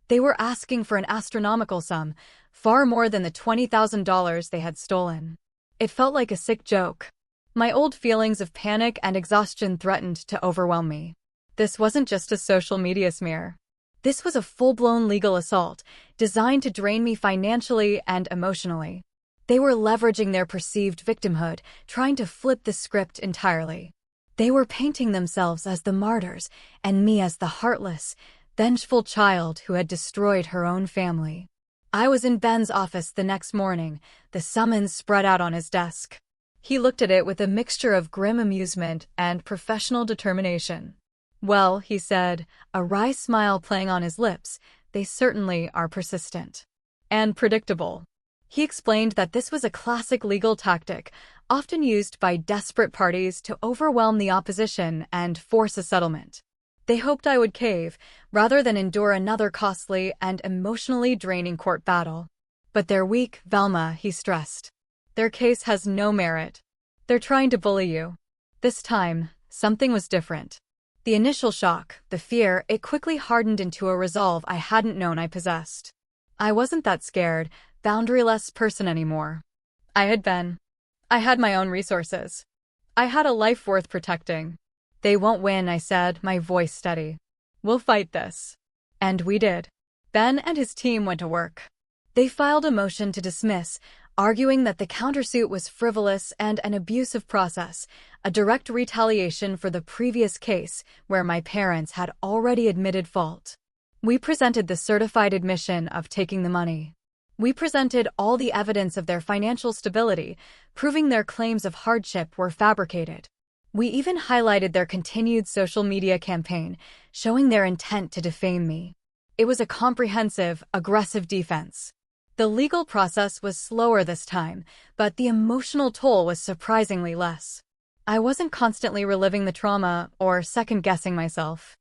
They were asking for an astronomical sum, far more than the $20,000 they had stolen. It felt like a sick joke. My old feelings of panic and exhaustion threatened to overwhelm me. This wasn't just a social media smear. This was a full-blown legal assault, designed to drain me financially and emotionally. They were leveraging their perceived victimhood, trying to flip the script entirely. They were painting themselves as the martyrs, and me as the heartless, vengeful child who had destroyed her own family. I was in Ben's office the next morning, the summons spread out on his desk. He looked at it with a mixture of grim amusement and professional determination. Well, he said, a wry smile playing on his lips, they certainly are persistent. And predictable. He explained that this was a classic legal tactic, often used by desperate parties to overwhelm the opposition and force a settlement. They hoped I would cave, rather than endure another costly and emotionally draining court battle. But they're weak, Velma, he stressed. Their case has no merit. They're trying to bully you. This time, something was different. The initial shock, the fear, it quickly hardened into a resolve I hadn't known I possessed. I wasn't that scared, boundaryless person anymore. I had been. I had my own resources. I had a life worth protecting. They won't win, I said, my voice steady. We'll fight this. And we did. Ben and his team went to work. They filed a motion to dismiss, arguing that the countersuit was frivolous and an abusive process, a direct retaliation for the previous case where my parents had already admitted fault. We presented the certified admission of taking the money. We presented all the evidence of their financial stability, proving their claims of hardship were fabricated. We even highlighted their continued social media campaign, showing their intent to defame me. It was a comprehensive, aggressive defense. The legal process was slower this time, but the emotional toll was surprisingly less. I wasn't constantly reliving the trauma or second-guessing myself.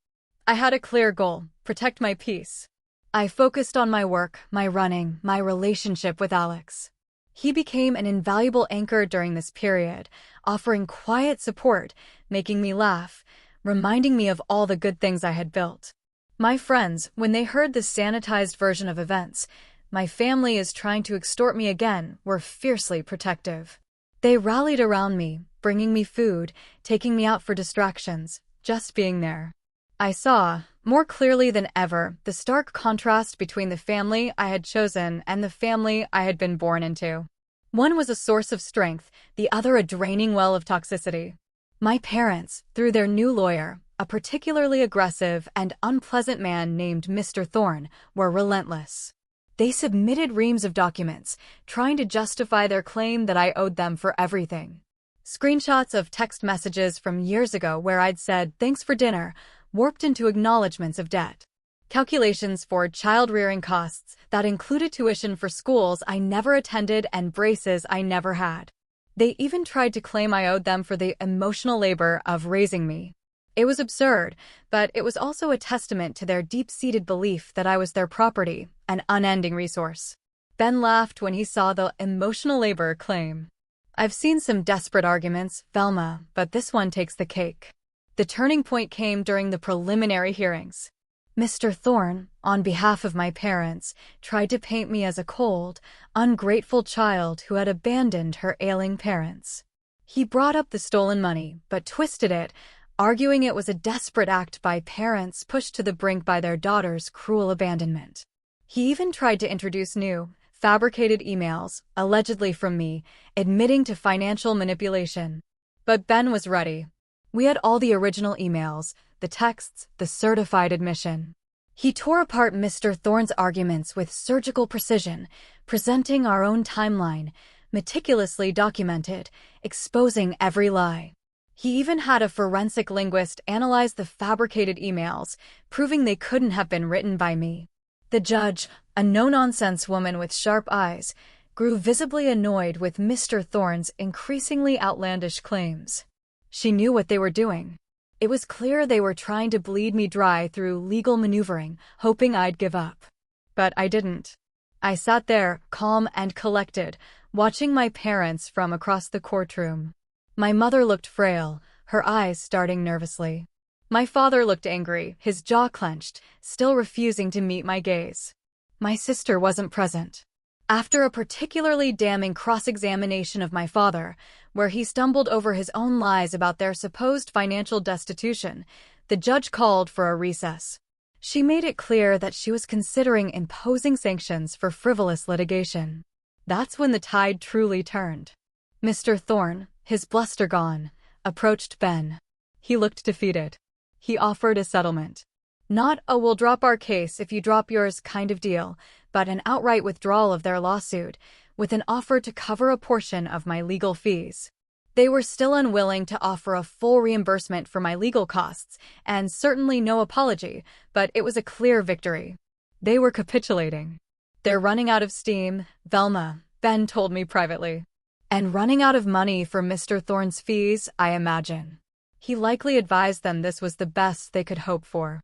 I had a clear goal: protect my peace. I focused on my work, my running, my relationship with Alex. He became an invaluable anchor during this period, offering quiet support, making me laugh, reminding me of all the good things I had built. My friends, when they heard the sanitized version of events, my family is trying to extort me again, were fiercely protective. They rallied around me, bringing me food, taking me out for distractions, just being there. I saw, more clearly than ever, the stark contrast between the family I had chosen and the family I had been born into. One was a source of strength, the other a draining well of toxicity. My parents, through their new lawyer, a particularly aggressive and unpleasant man named Mr. Thorne, were relentless. They submitted reams of documents, trying to justify their claim that I owed them for everything. Screenshots of text messages from years ago where I'd said, "Thanks for dinner," warped into acknowledgments of debt. Calculations for child-rearing costs that included tuition for schools I never attended and braces I never had. They even tried to claim I owed them for the emotional labor of raising me. It was absurd, but it was also a testament to their deep-seated belief that I was their property, an unending resource. Ben laughed when he saw the emotional labor claim. I've seen some desperate arguments, Velma, but this one takes the cake. The turning point came during the preliminary hearings. Mr. Thorne, on behalf of my parents, tried to paint me as a cold, ungrateful child who had abandoned her ailing parents. He brought up the stolen money, but twisted it, arguing it was a desperate act by parents pushed to the brink by their daughter's cruel abandonment. He even tried to introduce new, fabricated emails, allegedly from me, admitting to financial manipulation. But Ben was ready. We had all the original emails, the texts, the certified admission. He tore apart Mr. Thorne's arguments with surgical precision, presenting our own timeline, meticulously documented, exposing every lie. He even had a forensic linguist analyze the fabricated emails, proving they couldn't have been written by me. The judge, a no-nonsense woman with sharp eyes, grew visibly annoyed with Mr. Thorne's increasingly outlandish claims. She knew what they were doing. It was clear they were trying to bleed me dry through legal maneuvering, hoping I'd give up. But I didn't. I sat there, calm and collected, watching my parents from across the courtroom. My mother looked frail, her eyes starting nervously. My father looked angry, his jaw clenched, still refusing to meet my gaze. My sister wasn't present. After a particularly damning cross-examination of my father, where he stumbled over his own lies about their supposed financial destitution, the judge called for a recess. She made it clear that she was considering imposing sanctions for frivolous litigation. That's when the tide truly turned. Mr. Thorne, his bluster gone, approached Ben. He looked defeated. He offered a settlement. Not a "we'll drop our case if you drop yours" kind of deal, but an outright withdrawal of their lawsuit, with an offer to cover a portion of my legal fees. They were still unwilling to offer a full reimbursement for my legal costs, and certainly no apology, but it was a clear victory. They were capitulating. They're running out of steam, Velma, Ben told me privately. And running out of money for Mr. Thorne's fees, I imagine. He likely advised them this was the best they could hope for.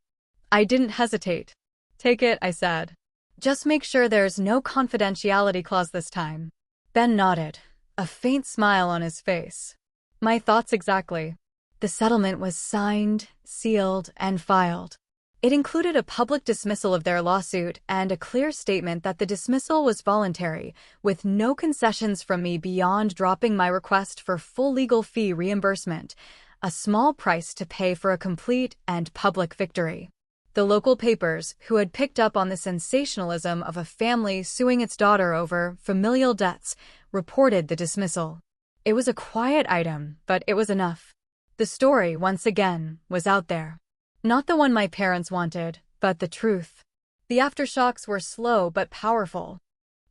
I didn't hesitate. Take it, I said. Just make sure there's no confidentiality clause this time. Ben nodded, a faint smile on his face. My thoughts exactly. The settlement was signed, sealed, and filed. It included a public dismissal of their lawsuit and a clear statement that the dismissal was voluntary, with no concessions from me beyond dropping my request for full legal fee reimbursement, a small price to pay for a complete and public victory. The local papers, who had picked up on the sensationalism of a family suing its daughter over familial debts, reported the dismissal. It was a quiet item, but it was enough. The story, once again, was out there. Not the one my parents wanted, but the truth. The aftershocks were slow but powerful.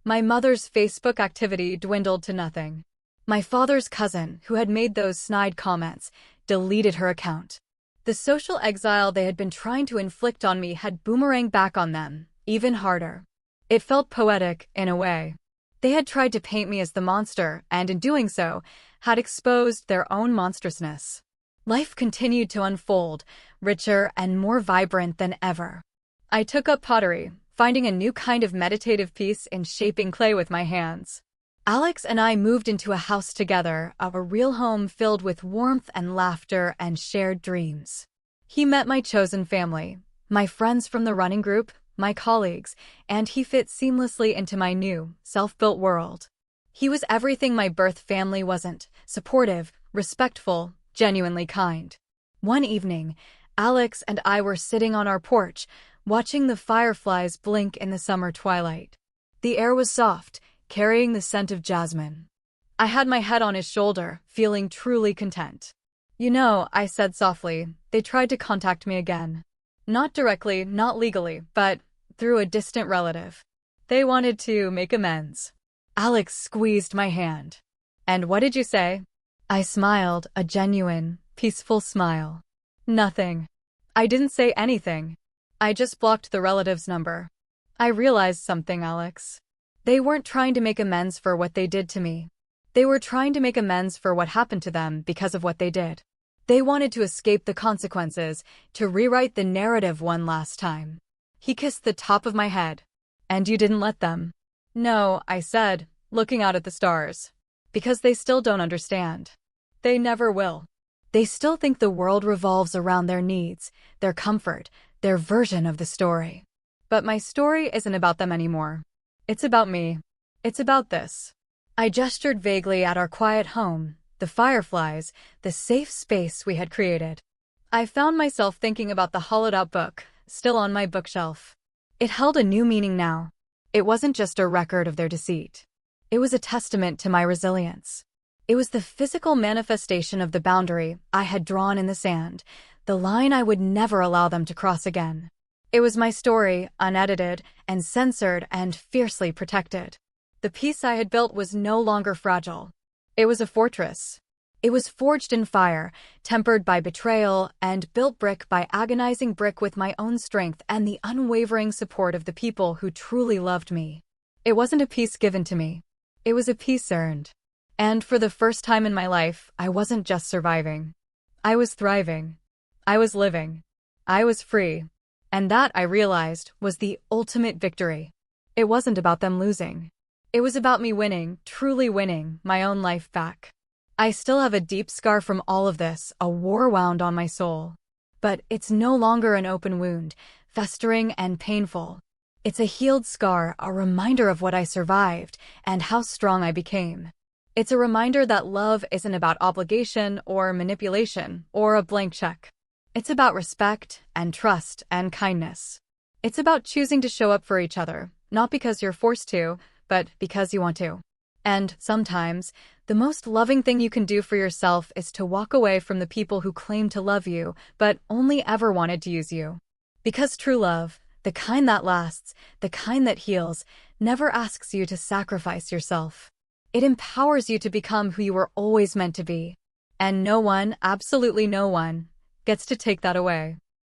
My mother's Facebook activity dwindled to nothing. My father's cousin, who had made those snide comments, deleted her account. The social exile they had been trying to inflict on me had boomeranged back on them, even harder. It felt poetic, in a way. They had tried to paint me as the monster, and in doing so, had exposed their own monstrousness. Life continued to unfold, richer and more vibrant than ever. I took up pottery, finding a new kind of meditative peace in shaping clay with my hands. Alex and I moved into a house together, a real home filled with warmth and laughter and shared dreams. He met my chosen family, my friends from the running group, my colleagues, and he fit seamlessly into my new, self-built world. He was everything my birth family wasn't: supportive, respectful, genuinely kind. One evening, Alex and I were sitting on our porch, watching the fireflies blink in the summer twilight. The air was soft, carrying the scent of jasmine. I had my head on his shoulder, feeling truly content. You know, I said softly, they tried to contact me again. Not directly, not legally, but through a distant relative. They wanted to make amends. Alex squeezed my hand. And what did you say? I smiled, a genuine, peaceful smile. Nothing. I didn't say anything. I just blocked the relative's number. I realized something, Alex. They weren't trying to make amends for what they did to me. They were trying to make amends for what happened to them because of what they did. They wanted to escape the consequences, to rewrite the narrative one last time. He kissed the top of my head. And you didn't let them? No, I said, looking out at the stars. Because they still don't understand. They never will. They still think the world revolves around their needs, their comfort, their version of the story. But my story isn't about them anymore. It's about me. It's about this. I gestured vaguely at our quiet home, the fireflies, the safe space we had created. I found myself thinking about the hollowed-out book, still on my bookshelf. It held a new meaning now. It wasn't just a record of their deceit. It was a testament to my resilience. It was the physical manifestation of the boundary I had drawn in the sand, the line I would never allow them to cross again. It was my story, unedited and censored and fiercely protected. The peace I had built was no longer fragile. It was a fortress. It was forged in fire, tempered by betrayal, and built brick by agonizing brick with my own strength and the unwavering support of the people who truly loved me. It wasn't a peace given to me. It was a peace earned. And for the first time in my life, I wasn't just surviving. I was thriving. I was living. I was free. And that, I realized, was the ultimate victory. It wasn't about them losing. It was about me winning, truly winning, my own life back. I still have a deep scar from all of this, a war wound on my soul. But it's no longer an open wound, festering and painful. It's a healed scar, a reminder of what I survived and how strong I became. It's a reminder that love isn't about obligation or manipulation or a blank check. It's about respect and trust and kindness. It's about choosing to show up for each other, not because you're forced to, but because you want to. And sometimes, the most loving thing you can do for yourself is to walk away from the people who claim to love you, but only ever wanted to use you. Because true love, the kind that lasts, the kind that heals, never asks you to sacrifice yourself. It empowers you to become who you were always meant to be. And no one, absolutely no one, gets to take that away.